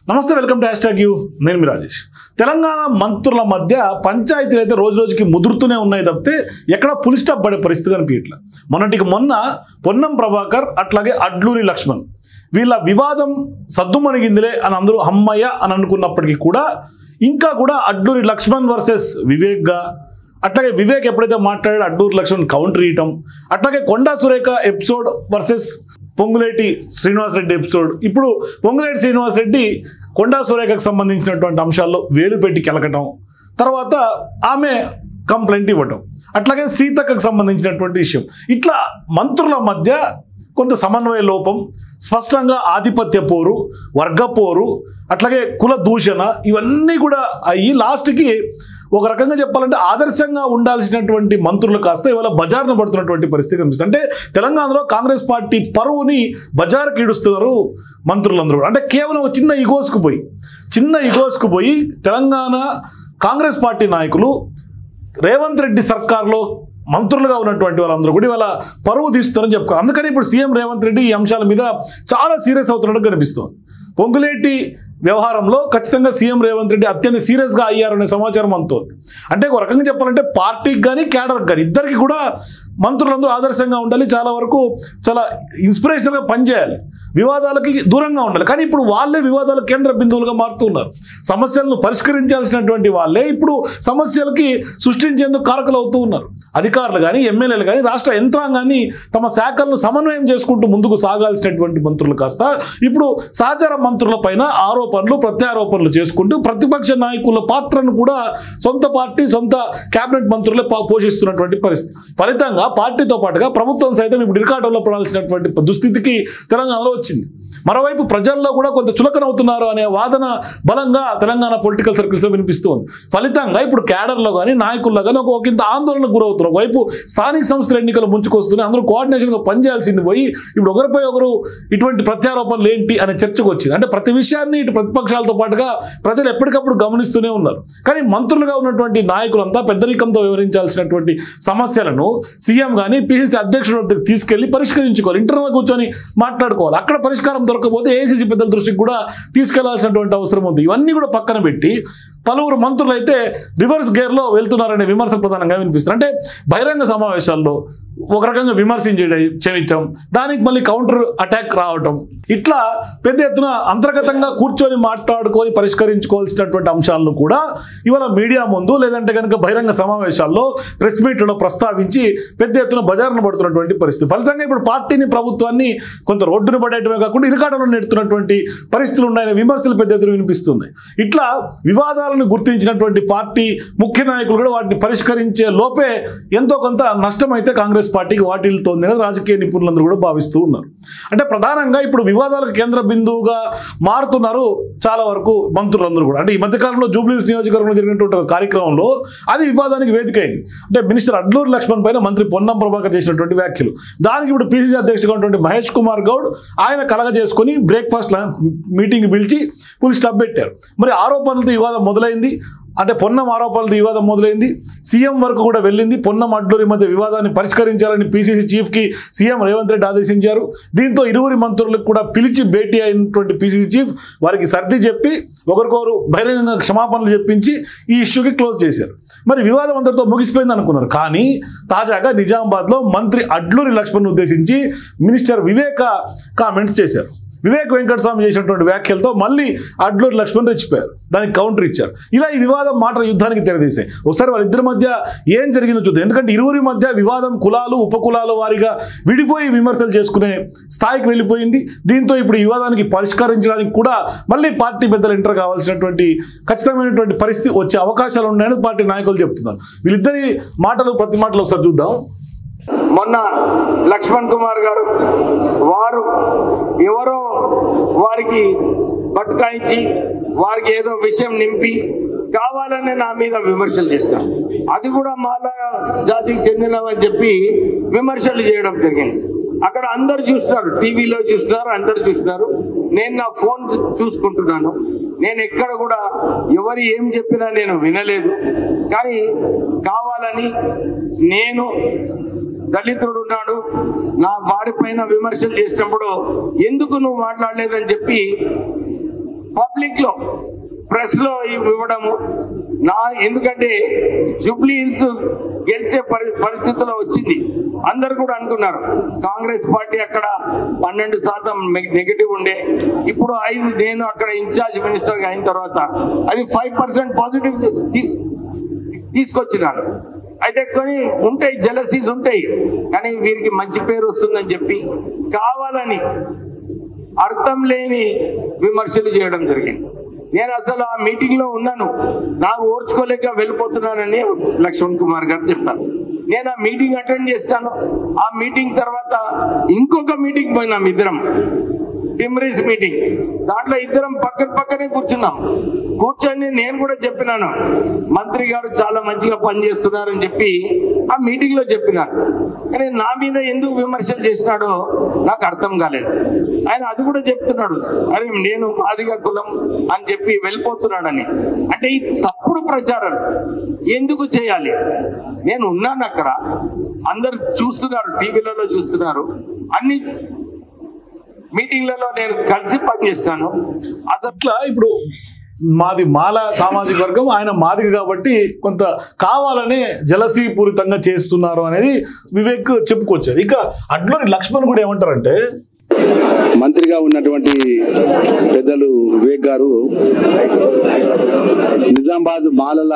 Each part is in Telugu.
నమస్తే, వెల్కమ్ టు #యూ. నేను మీ రాజేష్. తెలంగాణ మంత్రుల మధ్య పంచాయతీలు అయితే రోజు రోజుకి ముదురుతూనే ఉన్నాయి తప్పితే ఎక్కడ పులి స్టాప్ పడే పరిస్థితి కనిపించట్ల. మొన్న పొన్నం ప్రభాకర్ అట్లాగే అడ్లూరి లక్ష్మణ్ వీళ్ళ వివాదం సద్దుమణిగిందిలే అని అందరూ అమ్మయ్య అని అనుకున్నప్పటికీ కూడా ఇంకా కూడా అడ్లూరి లక్ష్మణ్ వర్సెస్ వివేక్గా, అట్లాగే వివేక్ ఎప్పుడైతే మాట్లాడాడో అడ్లూరి లక్ష్మణ్ కౌంటర్ ఇయటం, అట్లాగే Konda Surekha episode versus Ponguleti Srinivasa Reddy episode. ఇప్పుడు పొంగులేటి శ్రీనివాసరెడ్డి కొండా సురేఖకు సంబంధించినటువంటి అంశాల్లో వేలు పెట్టి కెలకటం, తర్వాత ఆమె కంప్లైంట్ ఇవ్వటం, అట్లాగే సీతక్కకు సంబంధించినటువంటి విషయం, ఇట్లా మంత్రుల మధ్య కొంత సమన్వయ లోపం, స్పష్టంగా ఆధిపత్య పోరు, వర్గ పోరు, అట్లాగే కుల దూషణ ఇవన్నీ కూడా అయ్యి లాస్ట్కి ఒక రకంగా చెప్పాలంటే ఆదర్శంగా ఉండాల్సినటువంటి మంత్రులు కాస్త ఇవాళ బజార్ను పడుతున్నటువంటి పరిస్థితి కనిపిస్తుంది. అంటే తెలంగాణలో కాంగ్రెస్ పార్టీ పరువుని బజార్కి ఈడుస్తున్నారు మంత్రులందరూ. అంటే కేవలం చిన్న ఇగోస్కు పోయి తెలంగాణ కాంగ్రెస్ పార్టీ నాయకులు రేవంత్ రెడ్డి సర్కార్లో మంత్రులుగా ఉన్నటువంటి వాళ్ళందరూ కూడా ఇవాళ పరువు తీస్తున్నారని చెప్పుకోవాలి. అందుకని ఇప్పుడు సీఎం రేవంత్ రెడ్డి ఈ అంశాల మీద చాలా సీరియస్ అవుతున్నట్టు కనిపిస్తుంది. పొంగులేటి వ్యవహారంలో ఖచ్చితంగా సీఎం రేవంత్ రెడ్డి అత్యంత సీరియస్గా అయ్యారనే సమాచారం అందుతోంది. అంటే ఒక రకంగా చెప్పాలంటే పార్టీకి కానీ క్యాడర్కి కానీ ఇద్దరికి కూడా మంత్రులందరూ ఆదర్శంగా ఉండాలి, చాలా వరకు చాలా ఇన్స్పిరేషనల్గా పనిచేయాలి, వివాదాలకి దూరంగా ఉండాలి. కానీ ఇప్పుడు వాళ్ళే వివాదాల కేంద్ర బిందువులుగా మారుతున్నారు. సమస్యలను పరిష్కరించాల్సినటువంటి వాళ్ళే ఇప్పుడు సమస్యలకి సృష్టించేందుకు కారకులు అవుతూ ఉన్నారు. అధికారులు కానీ ఎమ్మెల్యేలు కానీ రాష్ట్ర యంత్రాంగాన్ని తమ శాఖలను సమన్వయం చేసుకుంటూ ముందుకు సాగాల్సినటువంటి మంత్రులు కాస్త ఇప్పుడు సహచర మంత్రుల పైన ఆరోపణలు ప్రత్యారోపణలు చేసుకుంటూ ప్రతిపక్ష నాయకుల పాత్రను కూడా సొంత పార్టీ సొంత కేబినెట్ మంత్రులే పోషిస్తున్నటువంటి పరిస్థితి. ఫలితంగా పార్టీతో పాటుగా ప్రభుత్వం సైతం ఇప్పుడు ఇరకాటంలో పడాల్సినటువంటి దుస్థితికి తెలంగాణలో వచ్చింది. మరోవైపు ప్రజల్లో కూడా కొంత చులకనవుతున్నారు అనే వాదన బలంగా తెలంగాణ పొలిటికల్ సర్కిల్స్లో వినిపిస్తుంది. ఫలితంగా ఇప్పుడు క్యాడర్లో కానీ నాయకుల్లో కానీ ఒకంత ఆందోళనకు గురవుతున్నారు. వైపు స్థానిక సంస్థల ఎన్నికలు ముంచుకొస్తున్నాయి, అందరూ కోఆర్డినేషన్గా పనిచేయాల్సింది పోయి ఇప్పుడు ఒకరిపై ఒకరు ఇటువంటి ప్రత్యారోపణలు ఏంటి అనే చర్చకు వచ్చింది. అంటే ప్రతి విషయాన్ని ఇటు ప్రతిపక్షాలతో పాటుగా ప్రజలు ఎప్పటికప్పుడు గమనిస్తూనే ఉన్నారు. కానీ మంత్రులుగా ఉన్నటువంటి నాయకులంతా పెద్దరికంతో వ్యవహరించాల్సినటువంటి సమస్యలను సీఎం కానీ పిసిసి అధ్యక్షుడి వద్దకు తీసుకెళ్లి పరిష్కరించుకోవాలి, ఇంటర్నల్గా కూర్చొని మాట్లాడుకోవాలి. అక్కడ పరిష్కారం దొరకకపోతే ఏఐసీసీ పెద్దల దృష్టికి కూడా తీసుకెళ్లాల్సినటువంటి అవసరం ఉంది. ఇవన్నీ కూడా పక్కన పెట్టి పలువురు మంత్రులు అయితే రివర్స్ గేర్లో వెళ్తున్నారనే విమర్శలు ప్రధానంగా వినిపిస్తారు. అంటే బహిరంగ సమావేశాల్లో ఒక రకంగా విమర్శించడం, దానికి మళ్ళీ కౌంటర్ అటాక్ రావటం, ఇట్లా పెద్ద ఎత్తున అంతర్గతంగా కూర్చొని మాట్లాడుకొని పరిష్కరించుకోవాల్సినటువంటి అంశాలను కూడా ఇవాళ మీడియా ముందు లేదంటే కనుక బహిరంగ సమావేశాల్లో ప్రెస్ మీట్లలో ప్రస్తావించి పెద్ద ఎత్తున బజారును పడుతున్నటువంటి పరిస్థితి. ఫలితంగా ఇప్పుడు పార్టీని ప్రభుత్వాన్ని కొంత రోడ్డును పడేయటమే కాకుండా ఇరుకాటంలో నెడుతున్నటువంటి పరిస్థితులు ఉన్నాయనే విమర్శలు పెద్ద ఎత్తున వినిపిస్తున్నాయి. ఇట్లా వివాదాలను గుర్తించినటువంటి పార్టీ ముఖ్య నాయకులు కూడా వాటిని పరిష్కరించే లోపే ఎంతో కొంత నష్టం అయితే కాంగ్రెస్ పార్టీకి వాటిల్తోంది అనేది రాజకీయ నిపుణులందరూ కూడా భావిస్తూ ఉన్నారు. అంటే ప్రధానంగా ఇప్పుడు వివాదాలకు కేంద్ర బిందువుగా మారుతున్నారు చాలా వరకు మంత్రులందరూ కూడా. అంటే ఈ మధ్యకాలంలో జూబ్లీహిల్స్ నియోజకవర్గంలో జరిగినటువంటి ఒక కార్యక్రమంలో అది వివాదానికి వేదిక అయింది. అంటే మినిస్టర్ అడ్లూరి లక్ష్మణ్ పైన మంత్రి పొన్నం ప్రభాకర్ చేసినటువంటి వ్యాఖ్యలు, దానికి ఇప్పుడు పిసిసి అధ్యక్షుడిగా ఉన్నటువంటి మహేష్ కుమార్ గౌడ్ ఆయన కలగజేసుకొని బ్రేక్ఫాస్ట్ మీటింగ్ పిలిచి ఫుల్ స్టాప్ పెట్టారు. మరి ఆరోపణలతో వివాదం మొదలైంది. అంటే పొన్నం ఆరోపణలతో వివాదం మొదలైంది, సీఎం వరకు కూడా వెళ్ళింది. పొన్నం అడ్లూరి మధ్య వివాదాన్ని పరిష్కరించాలని పిసిసి చీఫ్కి సీఎం రేవంత్ రెడ్డి ఆదేశించారు. దీంతో ఇరువురి మంత్రులకు కూడా పిలిచి భేటీ అయినటువంటి పిసిసి చీఫ్ వారికి సర్ది చెప్పి ఒకరికొకరు బహిరంగంగా క్షమాపణలు చెప్పించి ఈ ఇష్యూకి క్లోజ్ చేశారు. మరి వివాదం అంతటితో ముగిసిపోయింది అనుకున్నారు. కానీ తాజాగా నిజామాబాద్లో మంత్రి అడ్లూరి లక్ష్మణ్ ఉద్దేశించి మినిస్టర్ వివేక కామెంట్స్ చేశారు. వివేక్ వెంకటస్వామి చేసినటువంటి వ్యాఖ్యలతో మళ్ళీ అడ్లూరి లక్ష్మణ్ రెచ్చిపోయారు, దానికి కౌంటర్ ఇచ్చారు. ఇలా ఈ వివాదం మాటల యుద్ధానికి తెరదీశాయి. ఒకసారి వాళ్ళిద్దరి మధ్య ఏం జరిగిందో చూద్దాం. ఎందుకంటే ఇరువురి మధ్య వివాదం కులాలు ఉపకులాల వారిగా విడిపోయి విమర్శలు చేసుకునే స్థాయికి వెళ్ళిపోయింది. దీంతో ఇప్పుడు ఈ వివాదానికి పరిష్కరించడానికి కూడా మళ్ళీ పార్టీ పెద్దలు ఎంటర్ కావాల్సినటువంటి ఖచ్చితమైనటువంటి పరిస్థితి వచ్చే అవకాశాలు ఉన్నాయని పార్టీ నాయకులు చెప్తున్నారు. వీళ్ళిద్దరి మాటలు ప్రతి మాటలు ఒకసారి చూద్దాం. మొన్న లక్ష్మణ్ కుమార్ గారు వారు ఎవరో వారికి బట్కాయించి వారికి ఏదో విషయం నింపి కావాలని నా మీద విమర్శలు చేస్తాను. అది కూడా మాలా జాతికి చెందినవని చెప్పి విమర్శలు చేయడం జరిగింది. అక్కడ అందరు చూస్తున్నారు, టీవీలో చూస్తున్నారు, అందరు చూస్తున్నారు. నేను నా ఫోన్ చూసుకుంటున్నాను. నేను ఎక్కడ కూడా ఎవరు ఏం చెప్పినా నేను వినలేదు. కానీ కావాలని నేను దళితుడు ఉన్నాడు నా వారి పైన విమర్శలు చేసినప్పుడు ఎందుకు నువ్వు మాట్లాడలేదని చెప్పి పబ్లిక్ లో ప్రెస్ లో ఇవ్వడము ఎందుకంటే జూబ్లీ హిల్స్ గెలిచే పరిస్థితిలో వచ్చింది. అందరు కూడా అనుకున్నారు కాంగ్రెస్ పార్టీ అక్కడ 12% నెగిటివ్ ఉండే, ఇప్పుడు 5 నేను అక్కడ ఇన్ఛార్జ్ మినిస్టర్ అయిన తర్వాత అది 5% పాజిటివ్ తీసుకొచ్చినాను. అయితే కొన్ని ఉంటాయి, జెలసీస్ ఉంటాయి, కానీ వీరికి మంచి పేరు వస్తుందని చెప్పి కావాలని అర్థం లేని విమర్శలు చేయడం జరిగింది. నేను అసలు ఆ మీటింగ్ లో ఉన్నాను, నాకు ఓర్చుకోలేక వెళ్ళిపోతున్నానని లక్ష్మణ్ కుమార్ గారు చెప్పారు. నేను ఆ మీటింగ్ అటెండ్ చేస్తాను. ఆ మీటింగ్ తర్వాత ఇంకొక మీటింగ్ పోయినాం ఇద్దరం, టిమ్రీస్ మీటింగ్. దాంట్లో ఇద్దరం పక్కనే కూర్చున్నాం. కూర్చొని నేను కూడా చెప్పినాను మంత్రి గారు చాలా మంచిగా పనిచేస్తున్నారని చెప్పి ఆ మీటింగ్ లో చెప్పినాను. కానీ నా మీద ఎందుకు విమర్శలు చేసినాడో నాకు అర్థం కాలేదు. ఆయన అది కూడా చెప్తున్నాడు, అరే నేను మాదిగ కులం అని చెప్పి వెళ్ళిపోతున్నాడని. అంటే ఈ తప్పుడు ప్రచారం ఎందుకు చేయాలి? నేను ఉన్నాను అక్కడ, అందరు చూస్తున్నారు, టీవీలలో చూస్తున్నారు, అన్ని మీటింగ్లలో నేను కలిసి పనిచేస్తాను. అట్లా ఇప్పుడు మాది మాల సామాజిక వర్గం, ఆయన మాదిగ కాబట్టి కొంత కావాలనే జలసీ పూరితంగా చేస్తున్నారు అనేది వివేక్ చెప్పుకొచ్చారు. ఇక అడ్లూరి లక్ష్మణ్ కూడా ఏమంటారంటే, మంత్రిగా ఉన్నటువంటి పెద్దలు వివేక్ గారు నిజామాబాద్ మాలల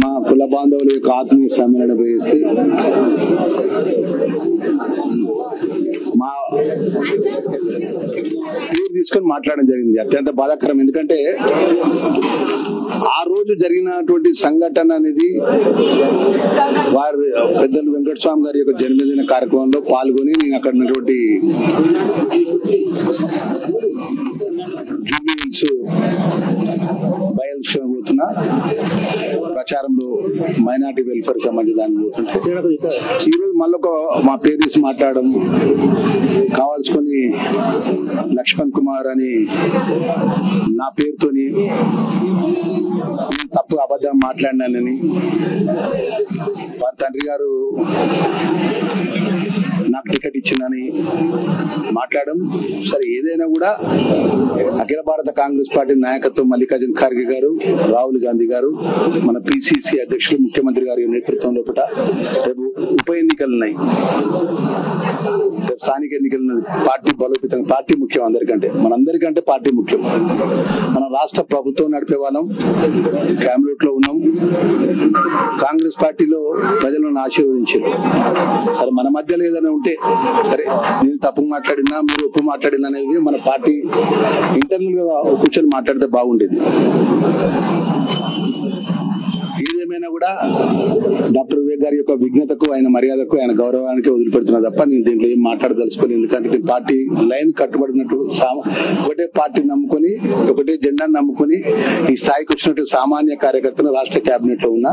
మా కుల బాంధవుల యొక్క ఆత్మీయ సమ్మేళనం వేసి మా పేరు తీసుకొని మాట్లాడడం జరిగింది. అత్యంత బాధాకరం. ఎందుకంటే ఆ రోజు జరిగినటువంటి సంఘటన అనేది వారి పెద్దలు వెంకటస్వామి గారి యొక్క జన్మదిన కార్యక్రమంలో పాల్గొని నేను అక్కడ ఉన్నటువంటి జూబ్లీ హిల్స్ బయల్స్ పోతున్నా ప్రచారంలో మైనార్టీ వెల్ఫేర్ సంబంధించి దాన్ని పోతుంటే ఈరోజు మళ్ళీ మా పేరు తీసి మాట్లాడడం కావాల్సుకొని లక్ష్మణ్ కుమార్ అని నా పేరుతోని తప్పు అబద్ధం మాట్లాడినానని వారి తండ్రి గారు నాకు టికెట్ ఇచ్చిందని మాట్లాడడం. సరే, ఏదైనా కూడా అఖిల భారత కాంగ్రెస్ పార్టీ నాయకత్వం మల్లికార్జున ఖార్గే గారు, రాహుల్ గాంధీ గారు, మన పిసిసి అధ్యక్షులు ముఖ్యమంత్రి గారి నేతృత్వంలో రేపు ఉప ఎన్నికలు ఉన్నాయి, రేపు స్థానిక ఎన్నికలు. పార్టీ బలోపేతం, పార్టీ ముఖ్యం అందరికంటే, మనందరికంటే పార్టీ ముఖ్యం. మన రాష్ట్ర ప్రభుత్వం నడిపే వాళ్ళం, క్యాబినెట్ లో ఉన్నాం, కాంగ్రెస్ పార్టీలో ప్రజలను ఆశీర్వదించారు. సరే, మన మధ్యలో ఏదైనా ఉంటే సరే, నేను తప్పు మాట్లాడినా మీరు ఒప్పు మాట్లాడినా అనేది మన పార్టీ ఇంటర్నల్ గా కూర్చొని మాట్లాడితే బాగుండేది. ఏదేమైనా కూడా డాక్టర్ వివేక్ గారి యొక్క విజ్ఞతకు, ఆయన మర్యాదకు, ఆయన గౌరవానికి వదిలిపెడుతున్నా తప్ప నేను దీంట్లో ఏం మాట్లాడదలుచుకోలేదు. ఎందుకంటే నేను పార్టీ లైన్ కట్టుబడినట్టు ఒకటే పార్టీ నమ్ముకొని, ఒకటే జెండాను నమ్ముకొని ఈ స్థాయికి వచ్చినట్టు సామాన్య కార్యకర్తను రాష్ట్ర కేబినెట్ లో ఉన్న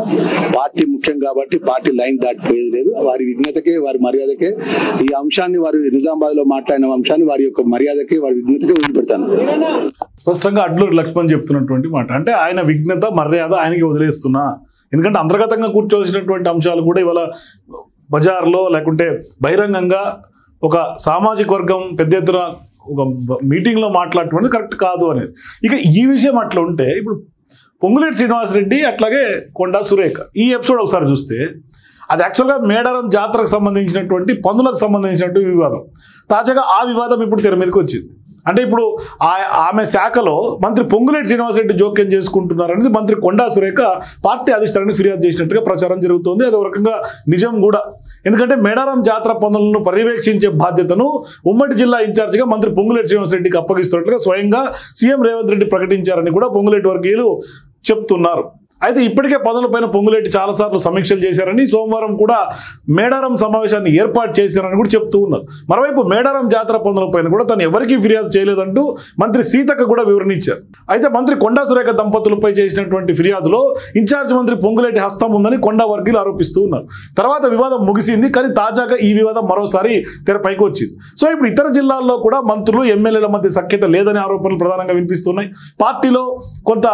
పార్టీ ముఖ్యం కాబట్టి పార్టీ లైన్ దాటిపోయేది లేదు. వారి విజ్ఞతకే, వారి మర్యాదకే, ఈ అంశాన్ని వారు నిజామాబాద్ లో మాట్లాడిన అంశాన్ని వారి యొక్క మర్యాదకే, వారి విజ్ఞతకే వదిలిపెడతాను. స్పష్టంగా అడ్లూరి లక్ష్మణ్ చెప్తున్నటువంటి మాట. అంటే ఆయన విజ్ఞత, మర్యాద ఆయనకి వదిలేస్తున్నా. ఎందుకంటే అంతర్గతంగా కూర్చోవలసినటువంటి అంశాలు కూడా ఇవాళ బజార్లో లేకుంటే బహిరంగంగా ఒక సామాజిక వర్గం పెద్ద ఎత్తున ఒక మీటింగ్లో మాట్లాడటం కరెక్ట్ కాదు అనేది. ఇక ఈ విషయం అట్లా ఉంటే ఇప్పుడు పొంగులేటి శ్రీనివాసరెడ్డి అట్లాగే కొండా సురేఖ ఈ ఎపిసోడ్ ఒకసారి చూస్తే అది యాక్చువల్గా మేడారం జాతరకు సంబంధించినటువంటి పన్నులకు సంబంధించినటువంటి వివాదం. తాజాగా ఆ వివాదం ఇప్పుడు తెర మీదకి వచ్చింది. అంటే ఇప్పుడు ఆమె శాఖలో మంత్రి పొంగులేటి శ్రీనివాసరెడ్డి జోక్యం చేసుకుంటున్నారనేది మంత్రి కొండా సురేఖ పార్టీ అధిష్టానానికి ఫిర్యాదు చేసినట్టుగా ప్రచారం జరుగుతోంది. అది ఒక రకంగా నిజం కూడా. ఎందుకంటే మేడారం జాతర పనులను పర్యవేక్షించే బాధ్యతను ఉమ్మడి జిల్లా ఇన్ఛార్జిగా మంత్రి పొంగులేటి శ్రీనివాసరెడ్డికి అప్పగిస్తున్నట్లుగా స్వయంగా సీఎం రేవంత్ రెడ్డి ప్రకటించారని కూడా పొంగులేటి వర్గీయులు చెప్తున్నారు. అయితే ఇప్పటికే పనులపైన పొంగులేటి చాలాసార్లు సమీక్షలు చేశారని, సోమవారం కూడా మేడారం సమావేశాన్ని ఏర్పాటు చేశారని కూడా చెప్తూ ఉన్నారు. మరోవైపు మేడారం జాతర పనులపైన కూడా తను ఎవరికీ ఫిర్యాదు చేయలేదంటూ మంత్రి సీతక్క కూడా వివరణ ఇచ్చారు. అయితే మంత్రి కొండా సురేఖ దంపతులపై చేసినటువంటి ఫిర్యాదులో ఇన్ఛార్జ్ మంత్రి పొంగులేటి హస్తం ఉందని కొండా వర్గీయులు ఆరోపిస్తూ ఉన్నారు. తర్వాత వివాదం ముగిసింది, కానీ తాజాగా ఈ వివాదం మరోసారి తెరపైకి వచ్చింది. సో ఇప్పుడు ఇతర జిల్లాల్లో కూడా మంత్రులు, ఎమ్మెల్యేల మధ్య సఖ్యత లేదనే ఆరోపణలు ప్రధానంగా వినిపిస్తున్నాయి. పార్టీలో కొంత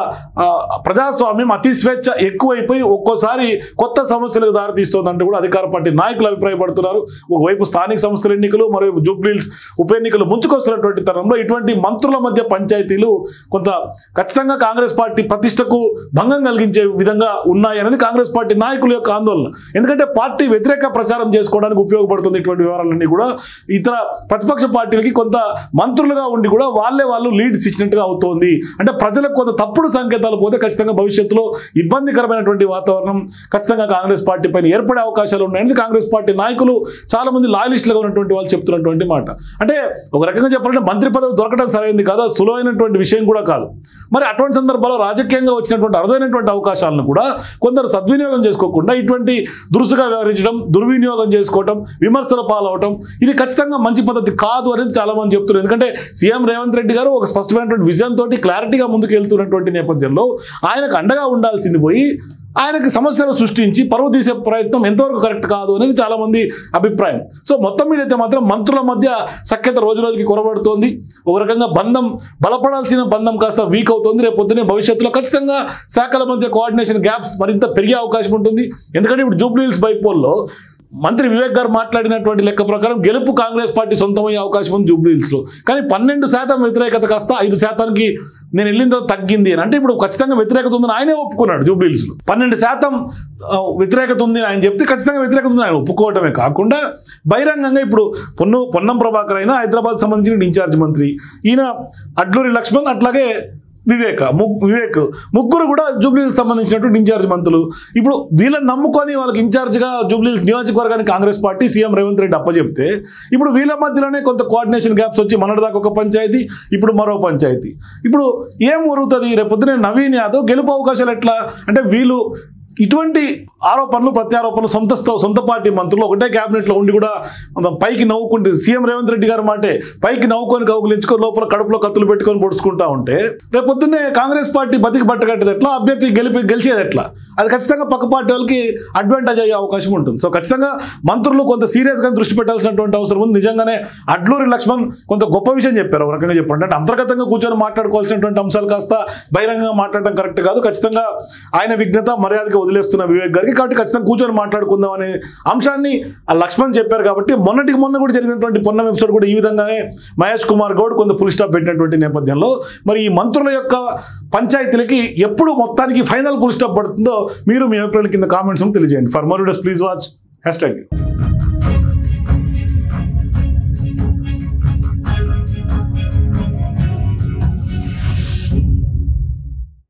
ప్రజాస్వామ్యం, అతి స్వేచ్ఛ ఎక్కువైపోయి ఒక్కోసారి కొత్త సమస్యలకు దారితీస్తోందంటే కూడా అధికార పార్టీ నాయకులు అభిప్రాయపడుతున్నారు. ఒకవైపు స్థానిక సంస్థల ఎన్నికలు, మరోవైపు జూబ్లీహిల్స్ ఉప ఎన్నికలు ముంచుకొస్తున్నటువంటి తరంలో ఇటువంటి మంత్రుల మధ్య పంచాయతీలు కొంత ఖచ్చితంగా కాంగ్రెస్ పార్టీ ప్రతిష్టకు భంగం కలిగించే విధంగా ఉన్నాయనేది కాంగ్రెస్ పార్టీ నాయకుల యొక్క ఆందోళన. ఎందుకంటే పార్టీ వ్యతిరేక ప్రచారం చేసుకోవడానికి ఉపయోగపడుతుంది ఇటువంటి వివరాలన్నీ కూడా. ఇతర ప్రతిపక్ష పార్టీలకి కొంత మంత్రులుగా ఉండి కూడా వాళ్ళు లీడ్స్ ఇచ్చినట్టుగా అవుతోంది. అంటే ప్రజలకు కొంత తప్పుడు సంకేతాలు పోతే ఖచ్చితంగా భవిష్యత్తులో ఇబ్బందికరమైనటువంటి వాతావరణం ఖచ్చితంగా కాంగ్రెస్ పార్టీ పైన ఏర్పడే అవకాశాలు ఉన్నాయని కాంగ్రెస్ పార్టీ నాయకులు చాలా మంది లాయలిస్టులుగా ఉన్నటువంటి వాళ్ళు చెప్తున్నటువంటి మాట. అంటే ఒక రకంగా చెప్పాలంటే మంత్రి పదవి దొరకడం సరైనది కాదు, సులువైనటువంటి విషయం కూడా కాదు. మరి అటువంటి సందర్భాల్లో రాజకీయంగా వచ్చినటువంటి అరుదైనటువంటి అవకాశాలను కూడా కొందరు సద్వినియోగం చేసుకోకుండా ఇటువంటి దురుసుగా వ్యవహరించడం, దుర్వినియోగం చేసుకోవటం, విమర్శల పాలవటం ఇది ఖచ్చితంగా మంచి పద్ధతి కాదు అనేది చాలా మంది చెప్తున్నారు. ఎందుకంటే సీఎం రేవంత్ రెడ్డి గారు ఒక స్పష్టమైనటువంటి విజన్ తోటి క్లారిటీగా ముందుకు వెళ్తున్నటువంటి నేపథ్యంలో ఆయనకు అండగా ఉండాల్సింది పోయి ఆయనకి సమస్యలు సృష్టించి పరువు తీసే ప్రయత్నం ఎంతవరకు కరెక్ట్ కాదు అనేది చాలా మంది అభిప్రాయం. సో మొత్తం మీద అయితే మాత్రం మంత్రుల మధ్య సఖ్యత రోజు రోజుకి కొరబడుతోంది. ఒక రకంగా బంధం బలపడాల్సిన బంధం కాస్త వీక్ అవుతుంది. రేపు పొద్దునే భవిష్యత్తులో ఖచ్చితంగా శాఖల మధ్య కోఆర్డినేషన్ గ్యాప్స్ మరింత పెరిగే అవకాశం ఉంటుంది. ఎందుకంటే ఇప్పుడు జూబ్లీహిల్స్ బైపోల్లో మంత్రి వివేక్ గారు మాట్లాడినటువంటి లెక్క ప్రకారం గెలుపు కాంగ్రెస్ పార్టీ సొంతమయ్యే అవకాశం ఉంది జూబ్లీహిల్స్లో. కానీ 12% వ్యతిరేకత కాస్త 5% నేను వెళ్ళిన తర్వాత తగ్గింది అని. అంటే ఇప్పుడు ఖచ్చితంగా వ్యతిరేకత ఉందని ఆయనే ఒప్పుకున్నాడు. జూబ్లీహిల్స్లో 12% వ్యతిరేకత ఉంది ఆయన చెప్తే ఖచ్చితంగా వ్యతిరేకత ఉంది ఆయన ఒప్పుకోవటమే కాకుండా బహిరంగంగా ఇప్పుడు పొన్నం ప్రభాకర్ అయినా హైదరాబాద్ సంబంధించిన ఇన్ఛార్జ్ మంత్రి, ఈయన అడ్లూరి లక్ష్మణ్, అట్లాగే వివేక్ ముగ్గురు కూడా జూబ్లీహిల్స్ సంబంధించినటువంటి ఇన్ఛార్జ్ మంత్రులు. ఇప్పుడు వీళ్ళని నమ్ముకొని వాళ్ళకి ఇన్ఛార్జ్గా జూబ్లీహిల్స్ నియోజకవర్గానికి కాంగ్రెస్ పార్టీ సీఎం రేవంత్ రెడ్డి అప్పచెప్తే ఇప్పుడు వీళ్ళ మధ్యలోనే కొంత కోఆర్డినేషన్ గ్యాప్స్ వచ్చి మొన్నటిదాకా ఒక పంచాయతీ, ఇప్పుడు మరో పంచాయతీ. ఇప్పుడు ఏం జరుగుతుంది? రేపొద్దునే నవీన్ యాదవ్ గెలుపు అవకాశాలు ఎట్లా? అంటే వీళ్ళు ఇటువంటి ఆరోపణలు ప్రత్యారోపణలు సొంత పార్టీ మంత్రులు ఒకటే క్యాబినెట్లో ఉండి కూడా పైకి నవ్వుకుంటే సీఎం రేవంత్ రెడ్డి గారు మాటే పైకి నవ్వుకొని కౌగులించుకొని లోపల కడుపులో కత్తులు పెట్టుకొని పొడుచుకుంటా ఉంటే రేపొద్దున్నే కాంగ్రెస్ పార్టీ బతికి బట్టగట్టేది ఎట్లా? అభ్యర్థి గెలిచేది ఎట్లా? అది ఖచ్చితంగా పక్క పార్టీ వాళ్ళకి అడ్వాంటేజ్ అయ్యే అవకాశం ఉంటుంది. సో ఖచ్చితంగా మంత్రులు కొంత సీరియస్గా దృష్టి పెట్టాల్సినటువంటి అవసరం ఉంది. నిజంగానే అడ్లూరి లక్ష్మణ్ కొంత గొప్ప విషయం చెప్పారు. ఒక రకంగా చెప్పండి అంటే అంతర్గతంగా కూర్చొని మాట్లాడుకోవాల్సినటువంటి అంశాలు కాస్త బహిరంగంగా మాట్లాడడం కరెక్ట్ కాదు. ఖచ్చితంగా ఆయన విఘ్నత మర్యాదగా వదిలేస్తున్న వివేక్ గారికి, కాబట్టి ఖచ్చితంగా కూర్చొని మాట్లాడుకుందాం అనే అంశాన్ని ఆ లక్ష్మణ్ చెప్పారు. కాబట్టి మొన్న కూడా జరిగినటువంటి పొన్నం ఎపిసోడ్ కూడా ఈ విధంగానే మహేష్ కుమార్ గౌడ్ కొంత ఫుల్ స్టాప్ పెట్టినటువంటి నేపథ్యంలో మరి ఈ మంత్రుల యొక్క పంచాయతీలకి ఎప్పుడు మొత్తానికి ఫైనల్ ఫుల్ స్టాప్ పడుతుందో మీరు మీ అభిప్రాయాల కింద కామెంట్స్ తెలియజేయండి. For more videos please watch #.